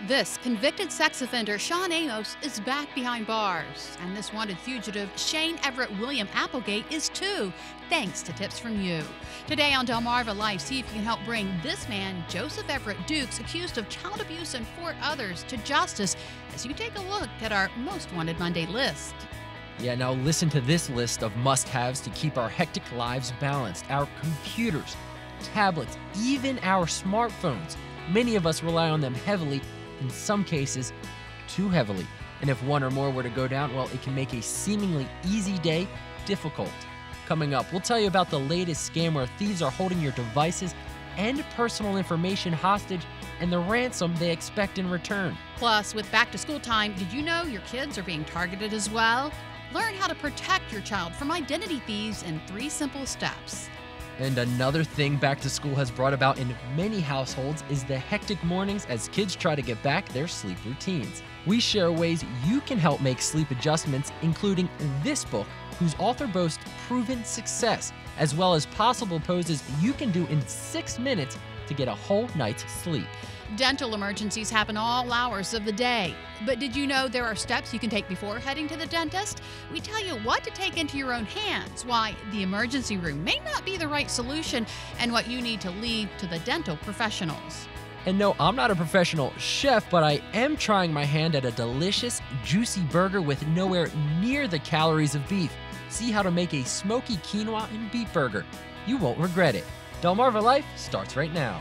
This convicted sex offender, Sean Amos, is back behind bars. And this wanted fugitive, Shane Everett William Applegate, is too, thanks to tips from you. Today on Delmarva Life, see if you can help bring this man, Joseph Everett Dukes, accused of child abuse and 4 others, to justice as you take a look at our Most Wanted Monday list. Yeah, now listen to this list of must-haves to keep our hectic lives balanced. Our computers, tablets, even our smartphones. Many of us rely on them heavily, in some cases, too heavily. And if one or more were to go down, well, it can make a seemingly easy day difficult. Coming up, we'll tell you about the latest scam where thieves are holding your devices and personal information hostage and the ransom they expect in return. Plus, with back to school time, did you know your kids are being targeted as well? Learn how to protect your child from identity thieves in 3 simple steps. And another thing back to school has brought about in many households is the hectic mornings as kids try to get back their sleep routines. We share ways you can help make sleep adjustments, including this book, whose author boasts proven success, as well as possible poses you can do in 6 minutes to get a whole night's sleep. Dental emergencies happen all hours of the day. But did you know there are steps you can take before heading to the dentist? We tell you what to take into your own hands, why the emergency room may not be the right solution, and what you need to leave to the dental professionals. And no, I'm not a professional chef, but I am trying my hand at a delicious, juicy burger with nowhere near the calories of beef. See how to make a smoky quinoa and beef burger. You won't regret it. Delmarva Life starts right now.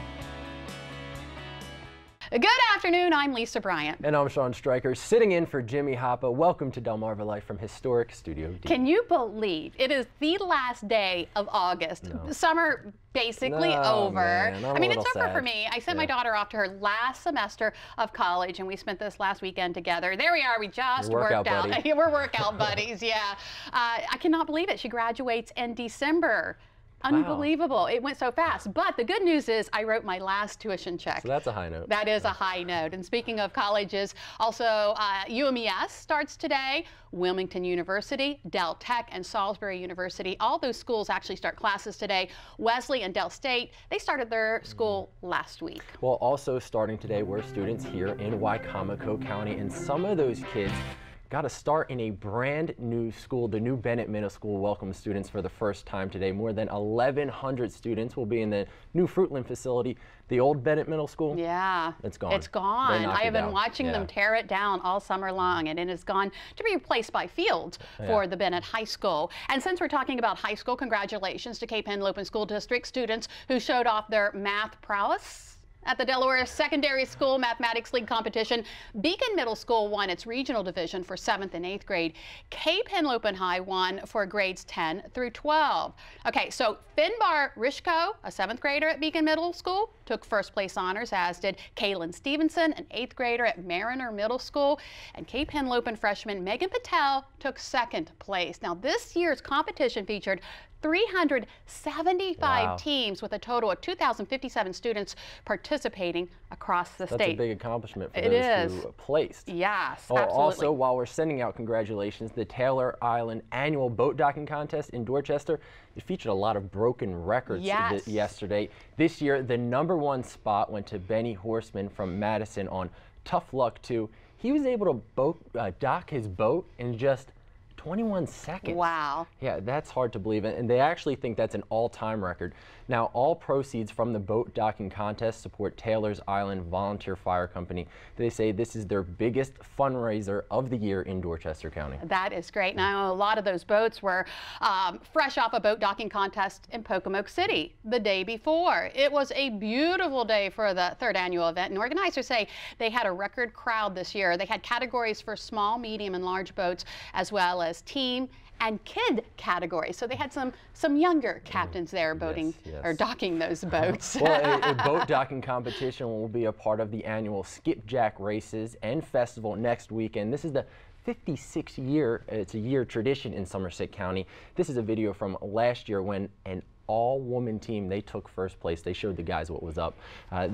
Good afternoon, I'm Lisa Bryant. And I'm Sean Stryker, sitting in for Jimmy Hoppa. Welcome to Delmarva Life from historic Studio D. Can you believe it is the last day of August? No. Summer basically over. Man, I mean, it's over sad. for me. I sent my daughter off to her last semester of college, and we spent this last weekend together. There we are. We just worked out. We're workout buddies, yeah. I cannot believe it. She graduates in December. Unbelievable. Wow. It went so fast. But the good news is I wrote my last tuition check. So that's a high note. That is a high note. And speaking of colleges, also UMES starts today, Wilmington University, Del Tech, and Salisbury University. All those schools actually start classes today. Wesley and Del State, they started their school last week. Well, also starting today were students here in Wicomico County, and some of those kids got to start in a brand new school. The new Bennett Middle School welcomes students for the first time today. More than 1,100 students will be in the new Fruitland facility. The old Bennett Middle School, yeah, it's gone. It's gone. I have been watching them tear it down all summer long, and it has gone to be replaced by fields for the Bennett High School. And since we're talking about high school, congratulations to Cape Henlopen School District students who showed off their math prowess at the Delaware Secondary School Mathematics League competition. Beacon Middle School won its regional division for 7th and 8th grade. Cape Henlopen High won for grades 10 through 12. Okay, so Finbar Rishko, a 7th grader at Beacon Middle School, took first place honors, as did Kaylin Stevenson, an 8th grader at Mariner Middle School. And Cape Henlopen freshman Megan Patel took 2nd place. Now, this year's competition featured 375 teams with a total of 2,057 students participating across the state. That's a big accomplishment for those who placed. Yes, absolutely. Also, while we're sending out congratulations, the Taylor Island annual boat docking contest in Dorchester, it featured a lot of broken records yesterday. This year, the #1 spot went to Benny Horseman from Madison on Tough Luck 2. He was able to dock his boat in just 21 seconds. Wow. Yeah, that's hard to believe. And they actually think that's an all-time record. Now, all proceeds from the boat docking contest support Taylor's Island Volunteer Fire Company. They say this is their biggest fundraiser of the year in Dorchester County. That is great. Now, a lot of those boats were fresh off a boat docking contest in Pocomoke City the day before. It was a beautiful day for the 3rd annual event, and organizers say they had a record crowd this year. They had categories for small, medium, and large boats, as well as team and kid categories. So they had some younger captains there boating or docking those boats. Well, a boat docking competition will be a part of the annual Skipjack races and festival next weekend. This is the 56th year, it's a year tradition in Somerset County. This is a video from last year when an all-woman team, they took first place. They showed the guys what was up.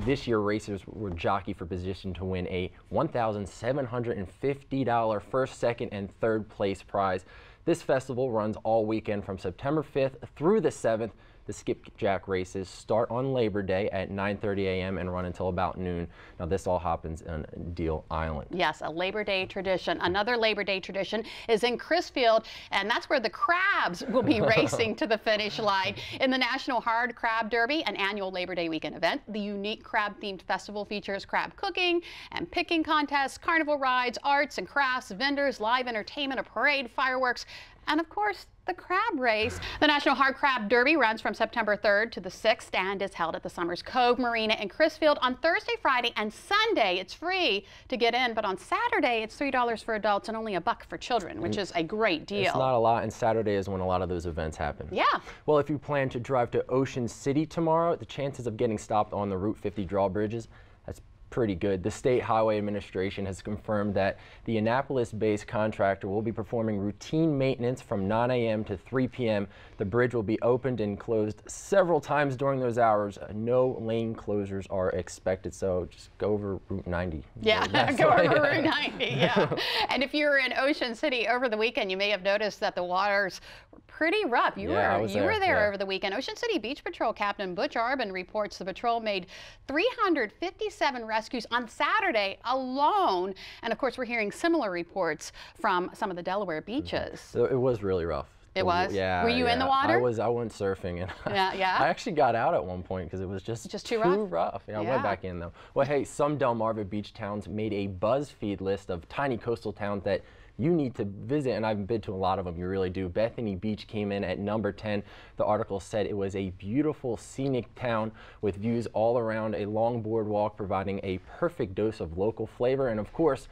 This year, racers were jockey for position to win a $1,750 first, second, and third place prize. This festival runs all weekend from September 5th through the 7th. The skipjack races start on Labor Day at 9:30 a.m. and run until about noon. Now, this all happens on Deal Island. Yes, a Labor Day tradition. Another Labor Day tradition is in Crisfield, and that's where the crabs will be racing to the finish line. In the National Hard Crab Derby, an annual Labor Day weekend event, the unique crab-themed festival features crab cooking and picking contests, carnival rides, arts and crafts, vendors, live entertainment, a parade, fireworks, and of course, the crab race. The National Hard Crab Derby runs from September 3rd to the 6th and is held at the Summers Cove Marina in Crisfield on Thursday, Friday, and Sunday. It's free to get in, but on Saturday, it's $3 for adults and only $1 for children, which is a great deal. It's not a lot, and Saturday is when a lot of those events happen. Yeah. Well, if you plan to drive to Ocean City tomorrow, the chances of getting stopped on the Route 50 drawbridges, that's pretty good. The State Highway Administration has confirmed that the Annapolis-based contractor will be performing routine maintenance from 9 a.m. to 3 p.m. The bridge will be opened and closed several times during those hours. No lane closures are expected, so just go over Route 90. Yeah, go over Route 90, yeah. And if you were in Ocean City over the weekend, you may have noticed that the waters were pretty rough. You were there over the weekend. Ocean City Beach Patrol Captain Butch Arbin reports the patrol made 357 rescues on Saturday alone. And of course, we're hearing similar reports from some of the Delaware beaches. So it was really rough. It was? Yeah. Were you in the water? I went surfing, and I actually got out at one point because it was just too rough. Yeah, I went back in though. Well, hey, some Delmarva beach towns made a BuzzFeed list of tiny coastal towns that you need to visit, and I've been to a lot of them, you really do. Bethany Beach came in at number 10. The article said it was a beautiful, scenic town with views all around, a long boardwalk providing a perfect dose of local flavor, and of course,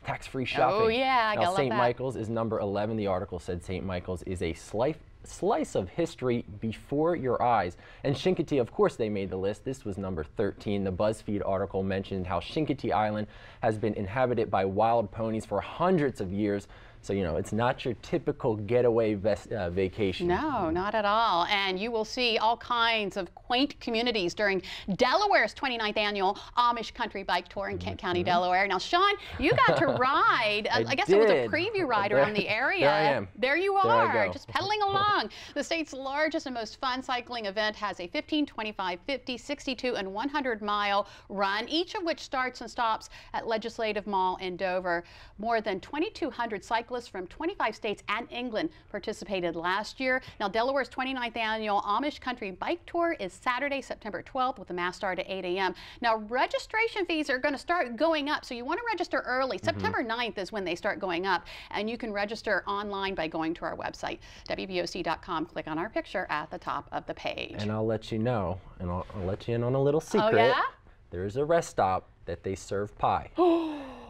tax-free shopping. Oh yeah, I gotta love that. St. Michael's is number 11. The article said St. Michael's is a slice of history before your eyes. And Chincoteague, of course, they made the list. This was number 13. The BuzzFeed article mentioned how Chincoteague Island has been inhabited by wild ponies for hundreds of years. So, you know, it's not your typical getaway vacation. No, not at all. And you will see all kinds of quaint communities during Delaware's 29th annual Amish Country Bike Tour in Kent County, Delaware. Now, Sean, you got to ride, I guess it was a preview ride around the area. There I am. There you are, just pedaling along. The state's largest and most fun cycling event has a 15, 25, 50, 62, and 100-mile run, each of which starts and stops at Legislative Mall in Dover. More than 2,200 cyclists from 25 states and England participated last year. Now, Delaware's 29th annual Amish Country Bike Tour is Saturday, September 12th with a mass start at 8 a.m. Now, registration fees are going to start going up, so you want to register early. September 9th is when they start going up, and you can register online by going to our website, WBOC.com. Click on our picture at the top of the page. And I'll let you know, and I'll let you in on a little secret. Oh, yeah? There's a rest stop that they serve pie.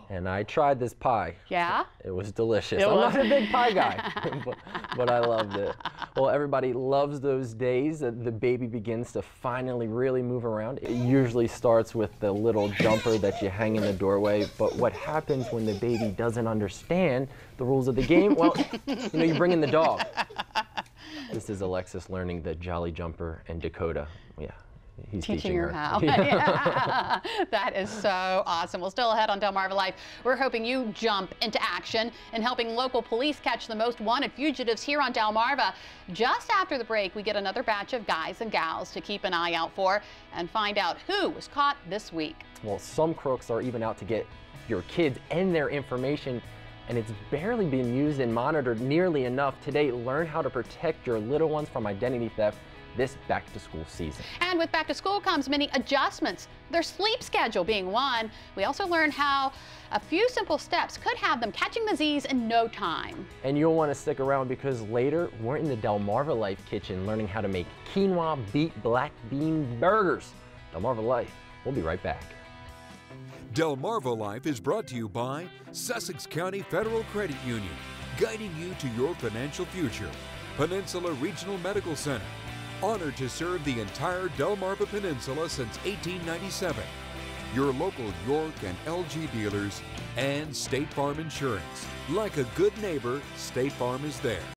And I tried this pie. Yeah? It was delicious. I'm not a big pie guy, but I loved it. Well, everybody loves those days that the baby begins to finally really move around. It usually starts with the little jumper that you hang in the doorway, but what happens when the baby doesn't understand the rules of the game? Well, you know, you bring in the dog. This is Alexis learning the Jolly Jumper and Dakota. Yeah. He's teaching her how. Yeah. That is so awesome. Well, still ahead on Delmarva Life, we're hoping you jump into action in helping local police catch the most wanted fugitives here on Delmarva. Just after the break, we get another batch of guys and gals to keep an eye out for and find out who was caught this week. Well, some crooks are even out to get your kids and their information, and it's barely been used and monitored nearly enough. Today, learn how to protect your little ones from identity theft this back-to-school season. And with back to school comes many adjustments, their sleep schedule being one. We also learn how a few simple steps could have them catching the Z's in no time. And you'll want to stick around because later we're in the Delmarva Life kitchen learning how to make quinoa beet black bean burgers. Delmarva Life, we'll be right back. Delmarva Life is brought to you by Sussex County Federal Credit Union, guiding you to your financial future. Peninsula Regional Medical Center, honored to serve the entire Delmarva Peninsula since 1897. Your local York and LG dealers, and State Farm Insurance. Like a good neighbor, State Farm is there.